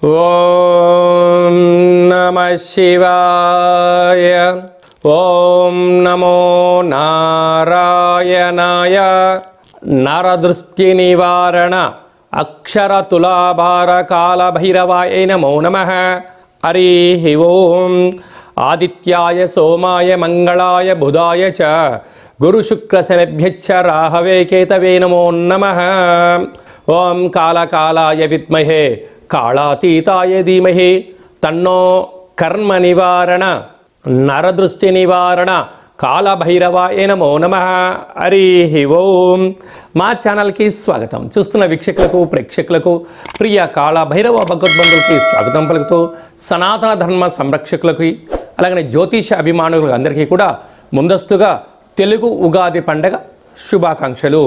ఓం నమః శివాయ. ఓం నమో నారాయణాయ. నరదృష్టి నివారణ అక్షర తులాభార కాల భైరవాయ నమో నమః. హరి ఓం. ఆదిత్యాయ సోమాయ మంగళాయ బుధాయ చ గురు శుక్ర శనిభ్యశ్చ రాహవే కేతవే నమో నమః. ఓం కాళకాలాయ విద్మహే కాళాతీతాయ ధీమహి తన్నో కర్మ నివారణ నరదృష్టి నివారణ కాళభైరవాయ నమో నమః. హరి ఓం. మా ఛానల్కి స్వాగతం. చూస్తున్న వీక్షకులకు ప్రేక్షకులకు ప్రియ కాళభైరవ భగవద్బంధులకి స్వాగతం పలుకుతూ సనాతన ధర్మ సంరక్షకులకి అలాగనే జ్యోతిష అభిమానులకు అందరికీ కూడా ముందస్తుగా తెలుగు ఉగాది పండగ శుభాకాంక్షలు.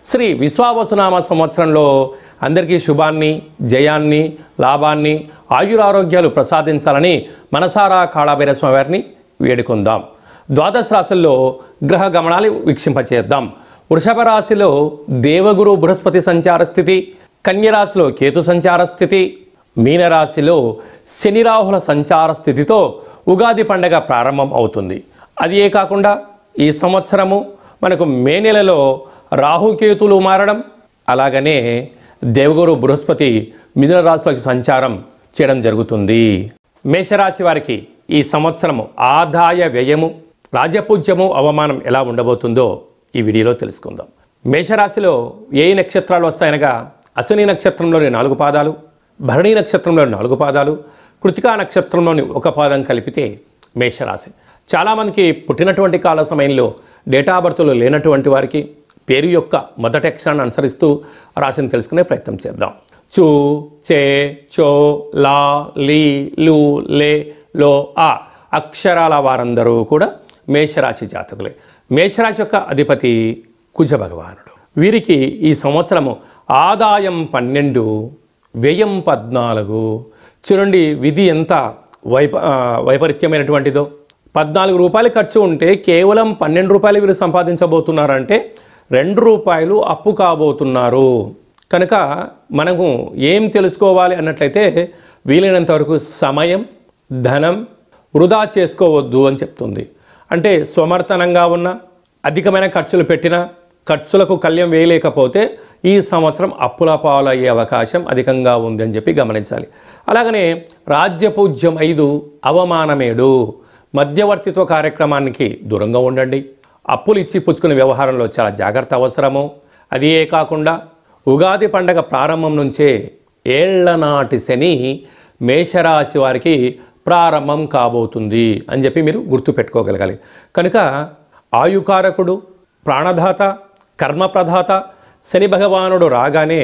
శ్రీ విశ్వావసునామ సంవత్సరంలో అందరికీ శుభాన్ని, జయాన్ని, లాభాన్ని, ఆయురారోగ్యాలు ప్రసాదించాలని మనసారా కాళభైరవ స్వామి వారిని వేడుకుందాం. ద్వాదశ రాశుల్లో గ్రహ గమనాలు వీక్షింపచేద్దాం. వృషభ రాశిలో దేవగురు బృహస్పతి సంచార స్థితి, కన్యరాశిలో కేతు సంచార స్థితి, మీనరాశిలో శని రాహుల సంచార స్థితితో ఉగాది పండగ ప్రారంభం అవుతుంది. అదే కాకుండా ఈ సంవత్సరము మనకు మే నెలలో రాహుకేతులు మారడం, అలాగనే దేవగురు బృహస్పతి మిథున రాశిలోకి సంచారం చేయడం జరుగుతుంది. మేషరాశి వారికి ఈ సంవత్సరము ఆదాయ వ్యయము, రాజపూజ్యము, అవమానం ఎలా ఉండబోతుందో ఈ వీడియోలో తెలుసుకుందాం. మేషరాశిలో ఏ నక్షత్రాలు వస్తాయనగా అశ్విని నక్షత్రంలోని 4 పాదాలు, భరణి నక్షత్రంలోని 4 పాదాలు, కృతికా నక్షత్రంలోని 1 పాదం కలిపితే మేషరాశి. చాలామందికి పుట్టినటువంటి కాల సమయంలో డేటా బర్త్లు లేనటువంటి వారికి పేరు యొక్క మొదటి అక్షరాన్ని అనుసరిస్తూ రాశిని తెలుసుకునే ప్రయత్నం చేద్దాం. చు, చే, చో, లా, లీ, లు, లే, లో, ఆ అక్షరాల వారందరూ కూడా మేషరాశి జాతకులే. మేషరాశి యొక్క అధిపతి కుజ భగవానుడు. వీరికి ఈ సంవత్సరము ఆదాయం 12, వ్యయం 14. చూడండి విధి ఎంత వైపరీత్యమైనటువంటిదో. 14 రూపాయలు ఖర్చు ఉంటే కేవలం 12 రూపాయలు వీరు సంపాదించబోతున్నారంటే 2 రూపాయలు అప్పు కాబోతున్నారు. కనుక మనము ఏం తెలుసుకోవాలి అన్నట్లయితే వీలైనంత వరకు సమయం, ధనం వృధా చేసుకోవద్దు అని చెప్తుంది. అంటే స్వమర్థనంగా ఉన్న అధికమైన ఖర్చులు పెట్టిన ఖర్చులకు కళ్యం వేయలేకపోతే ఈ సంవత్సరం అప్పుల పాలయ్యే అవకాశం అధికంగా ఉంది అని చెప్పి గమనించాలి. అలాగనే రాజ్యపూజ్యం 5, అవమానం 7. మధ్యవర్తిత్వ కార్యక్రమానికి దూరంగా ఉండండి. అప్పులు ఇచ్చి పుచ్చుకునే వ్యవహారంలో చాలా జాగ్రత్త అవసరము. అదే కాకుండా ఉగాది పండగ ప్రారంభం నుంచే ఏళ్లనాటి శని మేషరాశి వారికి ప్రారంభం కాబోతుంది అని చెప్పి మీరు గుర్తుపెట్టుకోగలగాలి. కనుక ఆయుకారకుడు, ప్రాణదాత, కర్మప్రదాత శని భగవానుడు రాగానే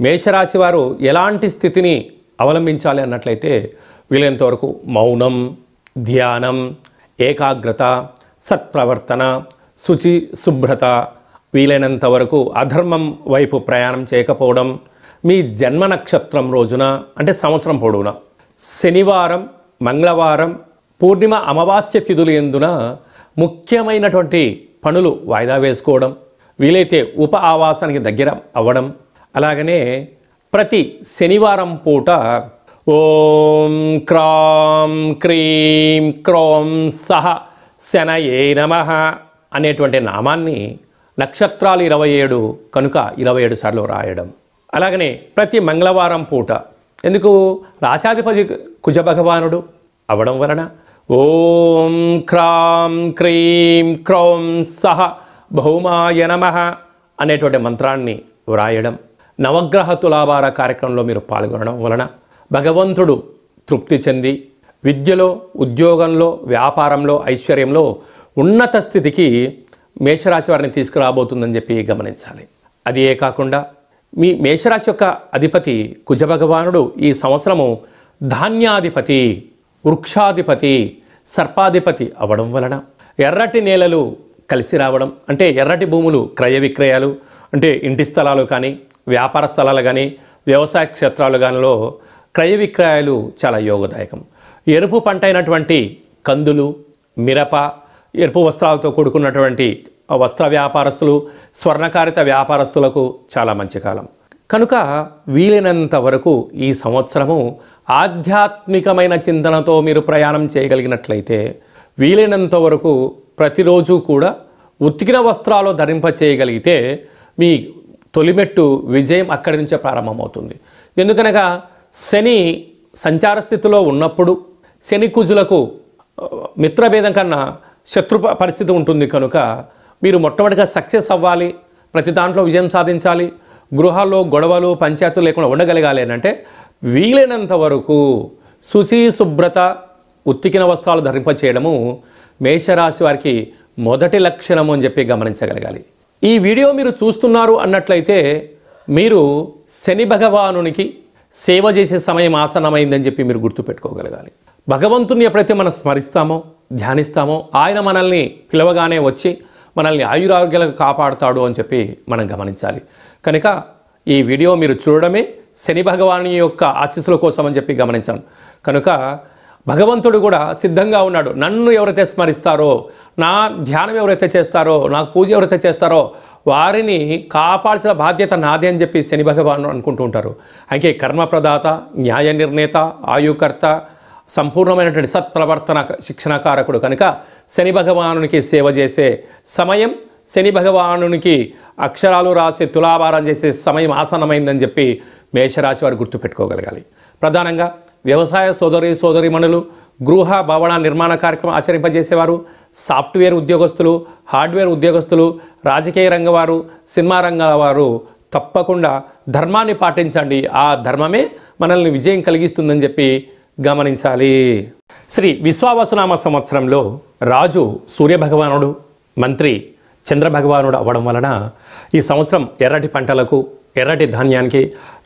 మేషరాశి వారు ఎలాంటి స్థితిని అవలంబించాలి అన్నట్లయితే వీలైనంత వరకు మౌనం, ధ్యానం, ఏకాగ్రత, సత్ప్రవర్తన, శుచి, శుభ్రత, వీలైనంత వరకు అధర్మం వైపు ప్రయాణం చేయకపోవడం. మీ జన్మ నక్షత్రం రోజున అంటే సంవత్సరం పొడవునా శనివారం, మంగళవారం, పూర్ణిమ, అమావాస్య తిథులు ఎందున ముఖ్యమైనటువంటి పనులు వాయిదా వేసుకోవడం, వీలైతే ఉప ఆవాసానికి దగ్గర అవ్వడం. అలాగనే ప్రతి శనివారం పూట ఓం క్రాం క్రీం క్రోం సహ శనయే నమః అనేటువంటి నామాన్ని నక్షత్రాలు 27 కనుక 27 సార్లు రాయడం. అలాగనే ప్రతి మంగళవారం పూట, ఎందుకు రాశాధిపతి కుజ భగవానుడు అవ్వడం వలన ఓం క్రాం క్రీం క్రౌం సహ భౌమాయ నమః అనేటువంటి మంత్రాన్ని వ్రాయడం. నవగ్రహ తులాభార కార్యక్రమంలో మీరు పాల్గొనడం వలన భగవంతుడు తృప్తి చెంది విద్యలో, ఉద్యోగంలో, వ్యాపారంలో, ఐశ్వర్యంలో ఉన్నత స్థితికి మేషరాశి వారిని తీసుకురాబోతుందని చెప్పి గమనించాలి. అది కాకుండా మీ మేషరాశి యొక్క అధిపతి కుజ భగవానుడు ఈ సంవత్సరము ధాన్యాధిపతి, వృక్షాధిపతి, సర్పాధిపతి అవ్వడం వలన ఎర్రటి నేలలు కలిసి రావడం, అంటే ఎర్రటి భూములు క్రయ విక్రయాలు, అంటే ఇంటి స్థలాలు కానీ, వ్యాపార స్థలాలు కానీ, వ్యవసాయ క్షేత్రాలు కానిలో క్రయ విక్రయాలు చాలా యోగదాయకం. ఎరుపు పంట అయినటువంటి కందులు, మిరప, ఎరుపు వస్త్రాలతో కూడుకున్నటువంటి వస్త్ర వ్యాపారస్తులు, స్వర్ణకారిత వ్యాపారస్తులకు చాలా మంచి కాలం. కనుక వీలైనంత వరకు ఈ సంవత్సరము ఆధ్యాత్మికమైన చింతనతో మీరు ప్రయాణం చేయగలిగినట్లయితే వీలైనంత వరకు ప్రతిరోజు కూడా ఉతికిన వస్త్రాలు ధరింప చేయగలిగితే మీ తొలిమెట్టు విజయం అక్కడి నుంచే ప్రారంభమవుతుంది. ఎందుకనగా శని సంచార స్థితిలో ఉన్నప్పుడు శని కుజులకు మిత్రభేదం కన్నా శత్రు పరిస్థితి ఉంటుంది కనుక మీరు మొట్టమొదటిగా సక్సెస్ అవ్వాలి, ప్రతి దాంట్లో విజయం సాధించాలి, గృహాల్లో గొడవలు పంచాయతీలు లేకుండా ఉండగలగాలి అంటే వీలైనంత వరకు శుచి శుభ్రత ఉత్తికిన వస్త్రాలు ధరింప చేయడము మేషరాశి వారికి మొదటి లక్షణము అని చెప్పి గమనించగలగాలి. ఈ వీడియో మీరు చూస్తున్నారు అన్నట్లయితే మీరు శని భగవానునికి సేవ చేసే సమయం ఆసన్నమైందని చెప్పి మీరు గుర్తుపెట్టుకోగలగాలి. భగవంతుని ఎప్పుడైతే మనం స్మరిస్తామో ధ్యానిస్తామో ఆయన మనల్ని పిలవగానే వచ్చి మనల్ని ఆయురారోగ్యాలకు కాపాడుతాడు అని చెప్పి మనం గమనించాలి. కనుక ఈ వీడియో మీరు చూడడమే శని భగవాని యొక్క ఆశీస్సుల కోసం అని చెప్పి గమనించాను. కనుక భగవంతుడు కూడా సిద్ధంగా ఉన్నాడు. నన్ను ఎవరైతే స్మరిస్తారో, నా ధ్యానం ఎవరైతే చేస్తారో, నాకు పూజ ఎవరైతే చేస్తారో వారిని కాపాడాల్సిన బాధ్యత నాదే అని చెప్పి శని భగవాను అనుకుంటూ ఉంటారు. అయితే కర్మప్రదాత, న్యాయ నిర్ణేత, ఆయుకర్త, సంపూర్ణమైనటువంటి సత్ప్రవర్తన శిక్షణకారకుడు కనుక శని భగవానునికి సేవ చేసే సమయం, శని భగవానునికి అక్షరాలు రాసి తులాభారం చేసే సమయం ఆసన్నమైందని చెప్పి మేషరాశి వారు గుర్తుపెట్టుకోగలగాలి. ప్రధానంగా వ్యవసాయ సోదరీమణులు, గృహ భవన నిర్మాణ కార్యక్రమం ఆచరింపజేసేవారు, సాఫ్ట్వేర్ ఉద్యోగస్తులు, హార్డ్వేర్ ఉద్యోగస్తులు, రాజకీయ రంగం వారు, సినిమా రంగాల వారు తప్పకుండా ధర్మాన్ని పాటించండి. ఆ ధర్మమే మనల్ని విజయం కలిగిస్తుందని చెప్పి గమనించాలి. శ్రీ విశ్వావసునామ సంవత్సరంలో రాజు సూర్యభగవానుడు, మంత్రి చంద్రభగవానుడు అవ్వడం వలన ఈ సంవత్సరం ఎర్రటి పంటలకు, ఎర్రటి ధాన్యానికి,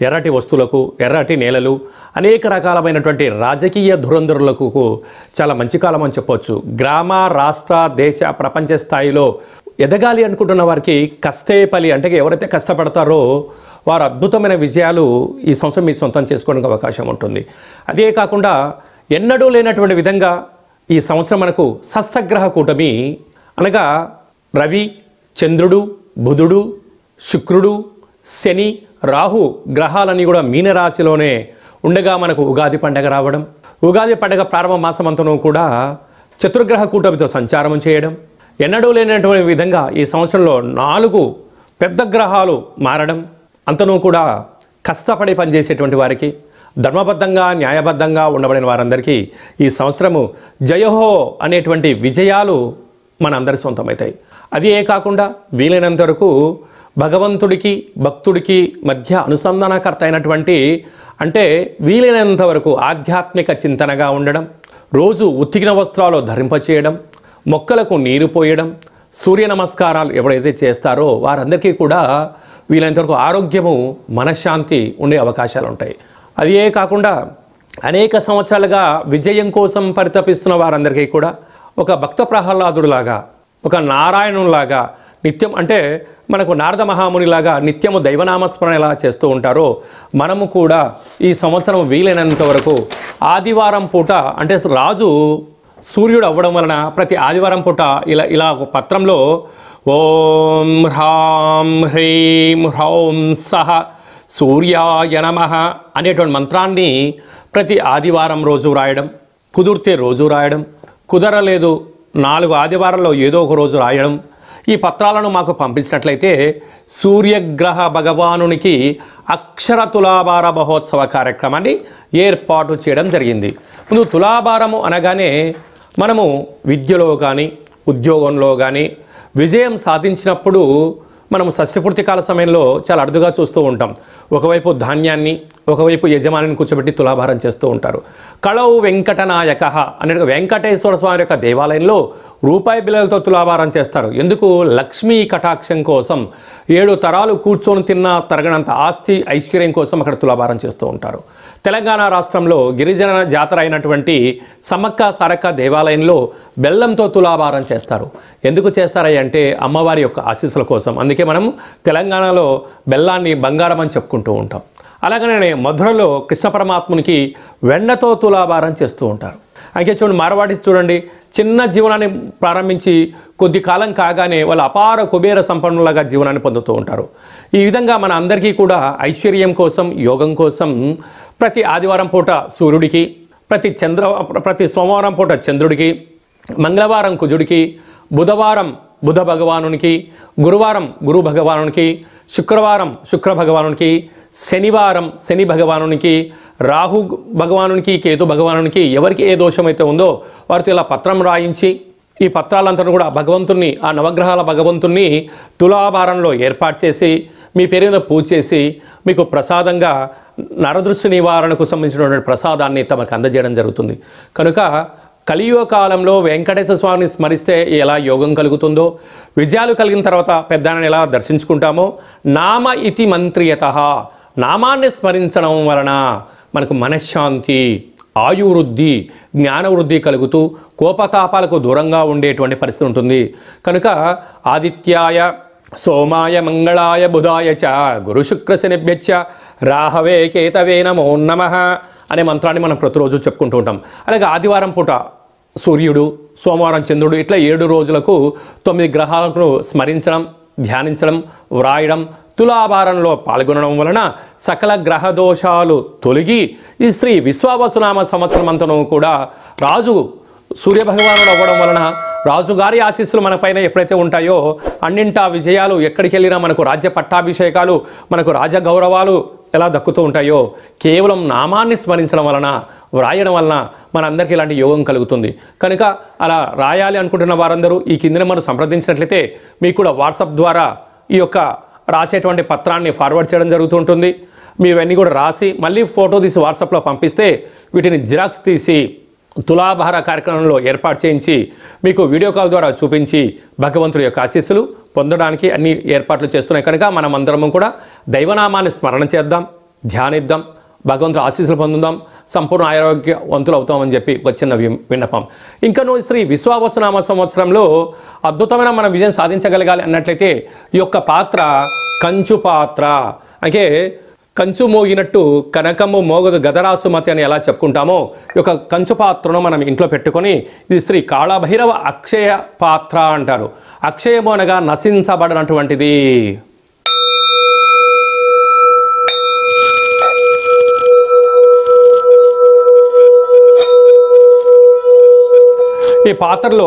ఎర్రటి వస్తువులకు, ఎర్రటి నేలలు, అనేక రకాలమైనటువంటి రాజకీయ ధురంధరులకు చాలా మంచి కాలం అని చెప్పవచ్చు. గ్రామ, రాష్ట్ర, దేశ, ప్రపంచ స్థాయిలో ఎదగాలి అనుకుంటున్న వారికి కష్టే ఫలి అంటే ఎవరైతే కష్టపడతారో వారు అద్భుతమైన విజయాలు ఈ సంవత్సరం మీ సొంతం చేసుకోవడానికి అవకాశం ఉంటుంది. అదే కాకుండా ఎన్నడూ లేనటువంటి విధంగా ఈ సంవత్సరం మనకు షష్టగ్రహ కూటమి అనగా రవి, చంద్రుడు, బుధుడు, శుక్రుడు, శని, రాహు గ్రహాలన్నీ కూడా మీనరాశిలోనే ఉండగా మనకు ఉగాది పండగ రావడం, ఉగాది పండగ ప్రారంభ మాసమంతను కూడా చతుర్గ్రహ కూటమితో సంచారం చేయడం, ఎన్నడూ లేనటువంటి విధంగా ఈ సంవత్సరంలో 4 పెద్ద గ్రహాలు మారడం, అంతనూ కూడా కష్టపడి పనిచేసేటువంటి వారికి, ధర్మబద్ధంగా న్యాయబద్ధంగా ఉండబడిన వారందరికీ ఈ సంవత్సరము జయహో అనేటువంటి విజయాలు మనందరి సొంతమవుతాయి. అదే కాకుండా వీలైనంత వరకు భగవంతుడికి భక్తుడికి మధ్య అనుసంధానకర్త అయినటువంటి అంటే వీలైనంత వరకు ఆధ్యాత్మిక చింతనగా ఉండడం, రోజు ఉతికిన వస్త్రాలు ధరింపచేయడం, మొక్కలకు నీరు పోయడం, సూర్య నమస్కారాలు ఎవరైతే చేస్తారో వారందరికీ కూడా వీలైనంత వరకు ఆరోగ్యము, మనశ్శాంతి ఉండే అవకాశాలు ఉంటాయి. అదే కాకుండా అనేక సంవత్సరాలుగా విజయం కోసం పరితపిస్తున్న వారందరికీ కూడా ఒక భక్త ప్రహ్లాదుడిలాగా, ఒక నారాయణులాగా నిత్యం అంటే మనకు నారద మహామునిలాగా నిత్యము దైవనామస్మరణ ఎలా చేస్తూ ఉంటారో మనము కూడా ఈ సంవత్సరం వీలైనంత వరకు ఆదివారం పూట అంటే రాజు సూర్యుడు అవ్వడం వలన ప్రతి ఆదివారం పూట ఇలా ఒక పత్రంలో ఓం హ్రాం హ్రీం హ్రౌం సహ సూర్యాయ నమః అనేటువంటి మంత్రాన్ని ప్రతి ఆదివారం రోజు రాయడం, కుదిరితే రోజు రాయడం, కుదరలేదు 4 ఆదివారాల్లో ఏదో ఒక రోజు రాయడం, ఈ పత్రాలను మాకు పంపించినట్లయితే సూర్యగ్రహ భగవానునికి అక్షర తులాభార మహోత్సవ కార్యక్రమాన్ని ఏర్పాటు చేయడం జరిగింది. ముందు తులాభారము అనగానే మనము విద్యలో కానీ ఉద్యోగంలో కానీ విజయం సాధించినప్పుడు మనము షష్ఠపూర్తి కాల సమయంలో చాలా అరుదుగా చూస్తూ ఉంటాం. ఒకవైపు ధాన్యాన్ని, ఒకవైపు యజమానిని కూర్చోబెట్టి తులాభారం చేస్తూ ఉంటారు. కళౌ వెంకటనాయక అనే వెంకటేశ్వర స్వామి యొక్క దేవాలయంలో రూపాయి బిళ్ళలతో తులాభారం చేస్తారు. ఎందుకు? లక్ష్మీ కటాక్షం కోసం, 7 తరాలు కూర్చొని తిన్నా తరగనంత ఆస్తి ఐశ్వర్యం కోసం అక్కడ తులాభారం చేస్తూ ఉంటారు. తెలంగాణ రాష్ట్రంలో గిరిజన జాతర అయినటువంటి సమ్మక్క సారక్క దేవాలయంలో బెల్లంతో తులాభారం చేస్తారు. ఎందుకు చేస్తారంటే అమ్మవారి యొక్క ఆశీస్సుల కోసం. అందుకే మనం తెలంగాణలో బెల్లాన్ని బంగారం అని చెప్పుకుంటూ ఉంటాం. అలాగనే మధురలో కృష్ణ పరమాత్మునికి వెన్నతో తులాభారం చేస్తూ ఉంటారు. అయితే చూడండి, మార్వాడి చూడండి, చిన్న జీవనాన్ని ప్రారంభించి కొద్ది కాలం కాగానే వాళ్ళు అపార కుబేర సంపన్నులుగా జీవనాన్ని పొందుతూ ఉంటారు. ఈ విధంగా మన అందరికీ కూడా ఐశ్వర్యం కోసం, యోగం కోసం ప్రతి ఆదివారం పూట సూర్యుడికి, ప్రతి సోమవారం పూట చంద్రుడికి, మంగళవారం కుజుడికి, బుధవారం బుధ భగవానునికి, గురువారం గురు భగవానునికి, శుక్రవారం శుక్ర భగవానునికి, శనివారం శని భగవానునికి, రాహు భగవానునికి, కేతు భగవానునికి ఎవరికి ఏ దోషమైతే ఉందో వారితో ఇలా పత్రం రాయించి ఈ పత్రాలంతా కూడా భగవంతుణ్ణి, ఆ నవగ్రహాల భగవంతుణ్ణి తులాభారంలో ఏర్పాటు చేసి మీ పేరు మీద పూజ చేసి మీకు ప్రసాదంగా నరదృష్టి నివారణకు సంబంధించినటువంటి ప్రసాదాన్ని తమకు అందజేయడం జరుగుతుంది. కనుక కలియుగ కాలంలో వెంకటేశ్వర స్వామిని స్మరిస్తే ఎలా యోగం కలుగుతుందో, విజయాలు కలిగిన తర్వాత పెద్దాన్ని ఎలా దర్శించుకుంటామో, నామ ఇతి మంత్రియతః, నామాన్ని స్మరించడం వలన మనకు మనశ్శాంతి, ఆయువృద్ధి, జ్ఞానవృద్ధి కలుగుతూ కోపతాపాలకు దూరంగా ఉండేటువంటి పరిస్థితి ఉంటుంది. కనుక ఆదిత్యాయ సోమాయ మంగళాయ బుధాయ చ గురు శుక్ర శనిభ్యచ్చ రాహవే కేతవే నమో నమః అనే మంత్రాన్ని మనం ప్రతిరోజు చెప్పుకుంటూ ఉంటాం. అలాగే ఆదివారం పూట సూర్యుడు, సోమవారం చంద్రుడు, ఇట్లా 7 రోజులకు 9 గ్రహాలను స్మరించడం, ధ్యానించడం, వ్రాయడం, తులాభారంలో పాల్గొనడం వలన సకల గ్రహ దోషాలు తొలగి ఈ శ్రీ విశ్వావసునామ సంవత్సరం అంతను కూడా రాజు సూర్యభగవానుడు అవ్వడం వలన రాజుగారి ఆశీస్సులు మన పైన ఎప్పుడైతే ఉంటాయో అన్నింటా విజయాలు, ఎక్కడికి వెళ్ళినా మనకు రాజ్య పట్టాభిషేకాలు, మనకు రాజగౌరవాలు ఎలా దక్కుతూ ఉంటాయో కేవలం నామాన్ని స్మరించడం వలన, వ్రాయడం వలన మనందరికీ ఇలాంటి యోగం కలుగుతుంది. కనుక అలా రాయాలి అనుకుంటున్న వారందరూ ఈ కిందనే మనం సంప్రదించినట్లయితే మీకు కూడా వాట్సాప్ ద్వారా ఈ యొక్క రాసేటువంటి పత్రాన్ని ఫార్వర్డ్ చేయడం జరుగుతుంటుంది. మీవన్నీ కూడా రాసి మళ్ళీ ఫోటో తీసి వాట్సాప్లో పంపిస్తే వీటిని జిరాక్స్ తీసి తులాభార కార్యక్రమంలో ఏర్పాటు చేయించి మీకు వీడియో కాల్ ద్వారా చూపించి భగవంతుడి యొక్క ఆశీస్సులు పొందడానికి అన్ని ఏర్పాట్లు చేస్తున్నాయి. కనుక మనం అందరము కూడా దైవనామాన్ని స్మరణ చేద్దాం, ధ్యానిద్దాం, భగవంతుడి ఆశీస్సులు పొందుదాం, సంపూర్ణ ఆరోగ్యవంతులు అవుతామని చెప్పి వచ్చిన విన్నపం. ఇంకను శ్రీ విశ్వావసునామ సంవత్సరంలో అద్భుతమైన మన విజయం సాధించగలగాలి అన్నట్లయితే ఈ యొక్క పాత్ర కంచు పాత్ర, అంటే కంచు మోగినట్టు కనకము మోగదు గదరాసుమతి అని ఎలా చెప్పుకుంటామో ఈ యొక్క కంచు పాత్రను మనం ఇంట్లో పెట్టుకొని ఇది శ్రీ కాళభైరవ అక్షయ పాత్ర అంటారు. అక్షయము అనగా నశించబడినటువంటిది. ఈ పాత్రలో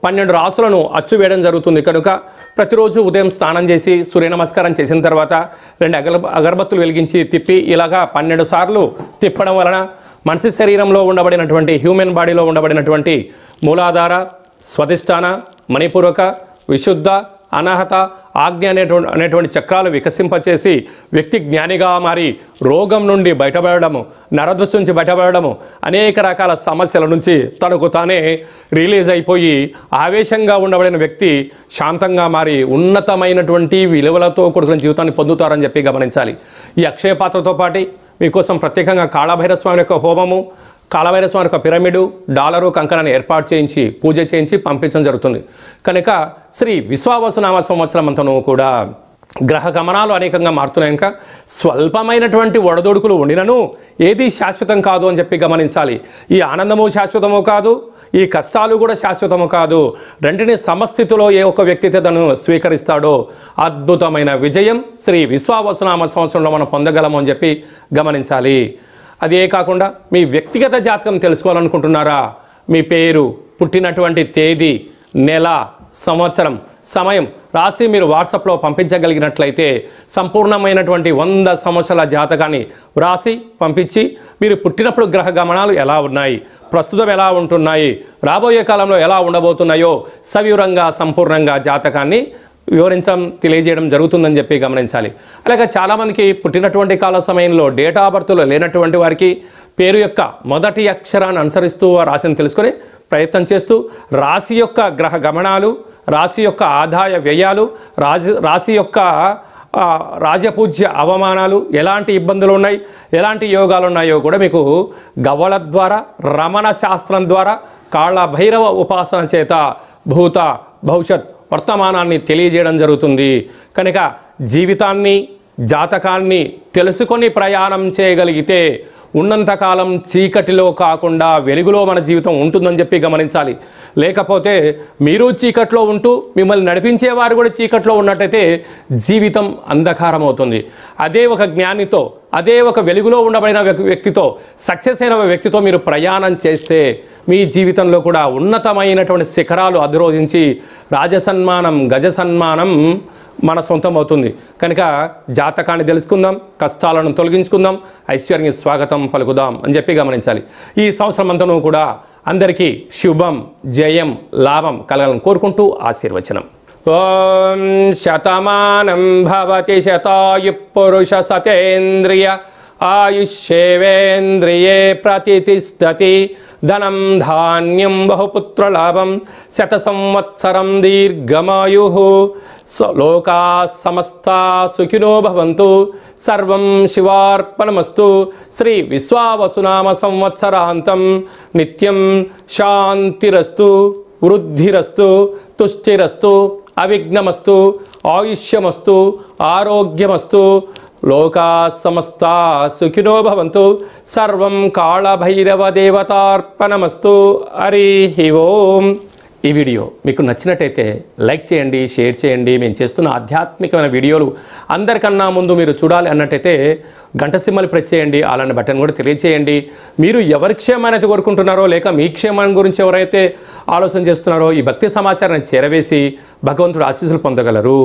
12 రాసులను అచ్చు వేయడం జరుగుతుంది. కనుక ప్రతిరోజు ఉదయం స్నానం చేసి సూర్య నమస్కారం చేసిన తర్వాత 2 అగరబత్తులు వెలిగించి తిప్పి ఇలాగా 12 సార్లు తిప్పడం వలన మనిషి శరీరంలో ఉండబడినటువంటి, హ్యూమన్ బాడీలో ఉండబడినటువంటి మూలాధార, స్వధిష్టాన, మణిపూరక, విశుద్ధ, అనాహత, ఆజ్ఞ అనేటువంటి చక్రాలు వికసింపచేసి వ్యక్తి జ్ఞానిగా మారి రోగం నుండి బయటపడము, నరదృష్టి నుంచి బయటపడము, అనేక రకాల సమస్యల నుంచి తనకు తానే రిలీజ్ అయిపోయి ఆవేశంగా ఉండబడిన వ్యక్తి శాంతంగా మారి ఉన్నతమైనటువంటి విలువలతో కూడుకున్న జీవితాన్ని పొందుతారని చెప్పి గమనించాలి. ఈ అక్షయ పాత్రతో పాటు మీకోసం ప్రత్యేకంగా కాళభైరవ స్వామి యొక్క హోమము, కాళభైరవ స్వామి యొక్క పిరమిడు, డాలరు, కంకణాన్ని ఏర్పాటు చేయించి పూజ చేయించి పంపించడం జరుగుతుంది. కనుక శ్రీ విశ్వావసునామ సంవత్సరం అంతను కూడా గ్రహ గమనాలు అనేకంగా మారుతున్నాయి. కనుక స్వల్పమైనటువంటి ఒడదొడుకులు ఉండినను ఏది శాశ్వతం కాదు అని చెప్పి గమనించాలి. ఈ ఆనందము శాశ్వతము కాదు, ఈ కష్టాలు కూడా శాశ్వతము కాదు. రెంటిని సమస్థితిలో ఏ ఒక్క వ్యక్తి తను స్వీకరిస్తాడో అద్భుతమైన విజయం శ్రీ విశ్వావసునామ సంవత్సరంలో మనం పొందగలము అని చెప్పి గమనించాలి. అదే కాకుండా మీ వ్యక్తిగత జాతకం తెలుసుకోవాలనుకుంటున్నారా? మీ పేరు, పుట్టినటువంటి తేదీ, నెల, సంవత్సరం, సమయం రాసి మీరు వాట్సాప్లో పంపించగలిగినట్లయితే సంపూర్ణమైనటువంటి 100 సంవత్సరాల జాతకాన్ని వ్రాసి పంపించి మీరు పుట్టినప్పుడు గ్రహ గమనాలు ఎలా ఉన్నాయి, ప్రస్తుతం ఎలా ఉంటున్నాయి, రాబోయే కాలంలో ఎలా ఉండబోతున్నాయో సవివరంగా సంపూర్ణంగా జాతకాన్ని వివరించడం, తెలియజేయడం జరుగుతుందని చెప్పి గమనించాలి. అలాగే చాలామందికి పుట్టినటువంటి కాల సమయంలో డేట్ ఆఫ్ బర్త్లో లేనటువంటి వారికి పేరు యొక్క మొదటి అక్షరాన్ని అనుసరిస్తూ రాశిని తెలుసుకొని ప్రయత్నం చేస్తూ రాశి యొక్క గ్రహ గమనాలు, రాశి యొక్క ఆదాయ వ్యయాలు, రాశి యొక్క రాజపూజ్య అవమానాలు, ఎలాంటి ఇబ్బందులు ఉన్నాయి, ఎలాంటి యోగాలు ఉన్నాయో కూడా మీకు గవ్వల ద్వారా, రమణ శాస్త్రం ద్వారా, కాళభైరవ ఉపాసన చేత భూత భవిష్యత్ వర్తమానాన్ని తెలియజేయడం జరుగుతుంది. కనుక జీవితాన్ని, జాతకాన్ని తెలుసుకొని ప్రయాణం చేయగలిగితే ఉన్నంతకాలం చీకటిలో కాకుండా వెలుగులో మన జీవితం ఉంటుందని చెప్పి గమనించాలి. లేకపోతే మీరు చీకట్లో ఉంటూ మిమ్మల్ని నడిపించేవారు కూడా చీకట్లో ఉన్నట్టయితే జీవితం అంధకారం అవుతుంది. అదే ఒక జ్ఞానితో అదే ఒక వెలుగులో ఉండబడిన వ్యక్తితో, సక్సెస్ అయిన వ్యక్తితో మీరు ప్రయాణం చేస్తే మీ జీవితంలో కూడా ఉన్నతమైనటువంటి శిఖరాలు అధిరోహించి రాజసన్మానం, గజ సన్మానం మన సొంతం అవుతుంది. కనుక జాతకాన్ని తెలుసుకుందాం, కష్టాలను తొలగించుకుందాం, ఐశ్వర్యానికి స్వాగతం పలుకుదాం అని చెప్పి గమనించాలి. ఈ సంవత్సరం అంతను కూడా అందరికీ శుభం, జయం, లాభం కలగాలని కోరుకుంటూ ఆశీర్వచనం. ఓం శతమానం భవతి శతాయు పురుష సతేంద్రియ ఆయుష్యేవేంద్రియే ప్రతిష్టతి ధనం ధాన్యం బహుపుత్రలాభం శత సంవత్సరం దీర్ఘమాయు లోకా సమస్తా సుఖినో భవంతు సర్వం శివార్పణమస్తు. శ్రీ విశ్వావసునామ సంవత్సరాంతం నిత్యం శాంతిరస్తు, వృద్ధిరస్తు, తుష్టిరస్తు, అవిఘ్నమస్తు, ఆయుష్యమస్తు, ఆరోగ్యమస్తు. లోకా సమస్తా సుఖినో భవంతు. సర్వం కాళభైరవ దేవతార్పణమస్తు. హరి ఓం. ఈ వీడియో మీకు నచ్చినట్టయితే లైక్ చేయండి, షేర్ చేయండి. మేము చేస్తున్న ఆధ్యాత్మికమైన వీడియోలు అందరికన్నా ముందు మీరు చూడాలి అన్నట్టయితే గంట సింబల్ ప్రెస్ చేయండి, అలాంటి బటన్ కూడా తెలియచేయండి. మీరు ఎవరి క్షేమాన్ని కోరుకుంటున్నారో లేక మీ క్షేమాన్ని గురించి ఎవరైతే ఆలోచన చేస్తున్నారో ఈ భక్తి సమాచారాన్ని చేరవేసి భగవంతుడు ఆశీస్సులు పొందగలరు.